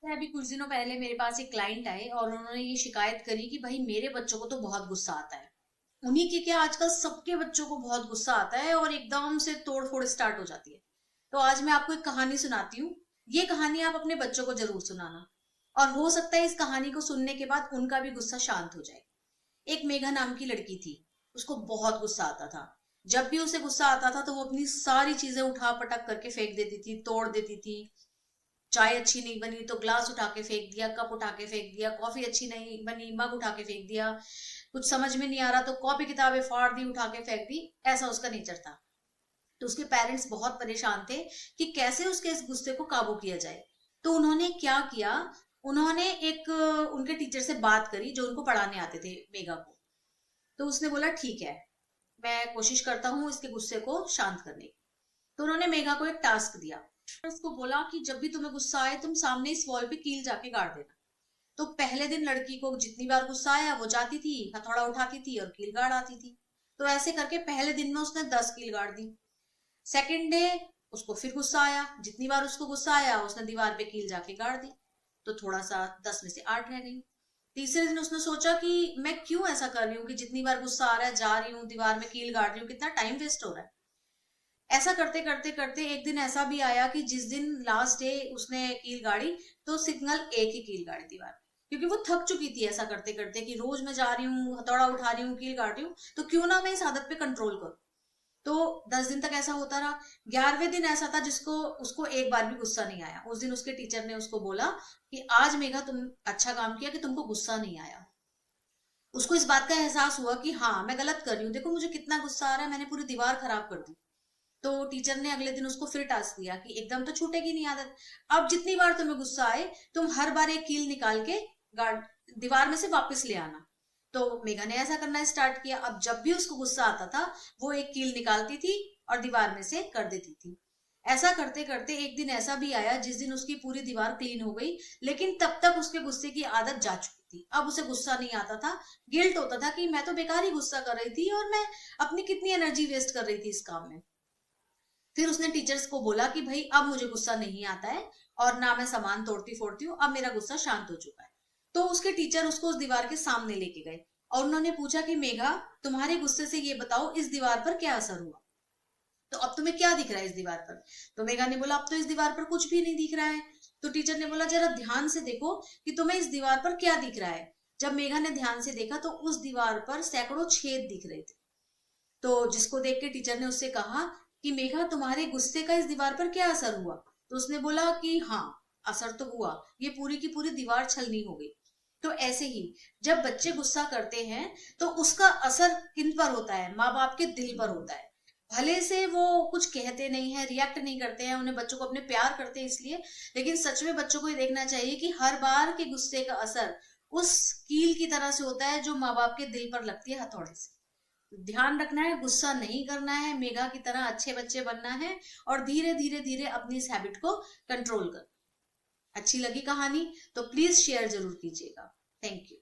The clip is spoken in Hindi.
अभी कुछ दिनों पहले मेरे पास एक क्लाइंट आए और उन्होंने ये शिकायत करी कि भाई मेरे बच्चों को तो बहुत गुस्सा आता है। उन्हीं के क्या, आजकल सबके बच्चों को बहुत गुस्सा आता है और एकदम से तोड़ फोड़ स्टार्ट हो जाती है। तो आज मैं आपको एक कहानी सुनाती हूँ। ये कहानी आप अपने बच्चों को जरूर सुनाना, और हो सकता है इस कहानी को सुनने के बाद उनका भी गुस्सा शांत हो जाए। एक मेघा नाम की लड़की थी। उसको बहुत गुस्सा आता था। जब भी उसे गुस्सा आता था तो वो अपनी सारी चीजें उठा पटक करके फेंक देती थी, तोड़ देती थी। चाय अच्छी नहीं बनी तो ग्लास उठा के फेंक दिया, कप उठा के फेंक दिया, कॉफी अच्छी नहीं बनी मग उठा के फेंक दिया, कुछ समझ में नहीं आ रहा तो कॉपी किताबें फाड़ दी, उठा के फेंक दी। ऐसा उसका नेचर था। तो उसके पेरेंट्स बहुत परेशान थे कि कैसे उसके इस गुस्से को काबू किया जाए। तो उन्होंने क्या किया, उन्होंने एक उनके टीचर से बात करी जो उनको पढ़ाने आते थे मेघा को। तो उसने बोला ठीक है, मैं कोशिश करता हूँ इसके गुस्से को शांत करने की। तो उन्होंने मेघा को एक टास्क दिया। उसको बोला कि जब भी तुम्हें गुस्सा आए तुम सामने इस वॉल पे कील जाके गाड़ देना। तो पहले दिन लड़की को जितनी बार गुस्सा आया वो जाती थी, हथौड़ा उठाती थी और कील गाड़ आती थी। तो ऐसे करके पहले दिन में उसने 10 कील गाड़ दी। सेकेंड डे उसको फिर गुस्सा आया, जितनी बार उसको गुस्सा आया उसने दीवार पे कील जाके गाड़ दी। तो थोड़ा सा 10 में से 8 रह गई। तीसरे दिन उसने सोचा कि मैं क्यों ऐसा कर रही हूँ कि जितनी बार गुस्सा आ रहा है जा रही हूँ दीवार में कील गाड़ रही हूँ, कितना टाइम वेस्ट हो रहा है। ऐसा करते करते करते एक दिन ऐसा भी आया कि जिस दिन लास्ट डे उसने कील गाड़ी तो सिग्नल एक ही कील गाड़ी दीवार, क्योंकि वो थक चुकी थी ऐसा करते करते कि रोज मैं जा रही हूँ, हथौड़ा उठा रही हूँ, कील गाड़ रही हूँ, तो क्यों ना मैं इस आदत पे कंट्रोल करूं। तो 10 दिन तक ऐसा होता रहा। 11वें दिन ऐसा था जिसको उसको एक बार भी गुस्सा नहीं आया। उस दिन उसके टीचर ने उसको बोला कि आज मेघा तुम अच्छा काम किया कि तुमको गुस्सा नहीं आया। उसको इस बात का एहसास हुआ कि हाँ मैं गलत कर रही हूँ, देखो मुझे कितना गुस्सा आ रहा है, मैंने पूरी दीवार खराब कर दी। तो टीचर ने अगले दिन उसको फिर टास्क दिया कि एकदम तो छूटेगी नहीं आदत। अब जितनी बार तुम्हें गुस्सा आए तुम हर बार एक कील निकाल के गार्ड दीवार में से वापस ले आना। तो मेघा ने ऐसा करना स्टार्ट किया। अब जब भी उसको गुस्सा आता था वो एक कील निकालती थी और दीवार में से कर देती थी। ऐसा करते करते एक दिन ऐसा भी आया जिस दिन उसकी पूरी दीवार क्लीन हो गई, लेकिन तब तक उसके गुस्से की आदत जा चुकी थी। अब उसे गुस्सा नहीं आता था। गिल्ट होता था कि मैं तो बेकार ही गुस्सा कर रही थी और मैं अपनी कितनी एनर्जी वेस्ट कर रही थी इस काम में। फिर उसने टीचर्स को बोला कि भाई अब मुझे गुस्सा नहीं आता है और ना मैं सामान तोड़ती फोड़ती हूँ, अब मेरा गुस्सा शांत हो चुका है। तो उसके टीचर उसको उस दीवार के सामने लेके गए और उन्होंने पूछा कि मेघा तुम्हारे गुस्से से ये बताओ इस दीवार पर क्या असर हुआ, तो अब तुम्हें क्या दिख रहा है इस दीवार पर। तो मेघा ने बोला अब तो इस दीवार पर कुछ भी नहीं दिख रहा है। तो टीचर ने बोला जरा ध्यान से देखो कि तुम्हें इस दीवार पर क्या दिख रहा है। जब मेघा ने ध्यान से देखा तो उस दीवार पर सैकड़ों छेद दिख रहे थे। तो जिसको देख के टीचर ने उससे कहा कि मेघा तुम्हारे गुस्से का इस दीवार पर क्या असर हुआ। तो उसने बोला कि हाँ असर तो हुआ, ये पूरी की पूरी दीवार छलनी हो गई। तो ऐसे ही जब बच्चे गुस्सा करते हैं तो उसका असर किन पर होता है, माँ बाप के दिल पर होता है। भले से वो कुछ कहते नहीं है, रिएक्ट नहीं करते हैं, उन्हें बच्चों को अपने प्यार करते हैं इसलिए, लेकिन सच में बच्चों को ये देखना चाहिए कि हर बार के गुस्से का असर उस कील की तरह से होता है जो माँ बाप के दिल पर लगती है हथौड़े से। ध्यान रखना है, गुस्सा नहीं करना है, मेघा की तरह अच्छे बच्चे बनना है और धीरे धीरे धीरे अपनी इस हैबिट को कंट्रोल कर। अच्छी लगी कहानी तो प्लीज शेयर जरूर कीजिएगा। Thank you.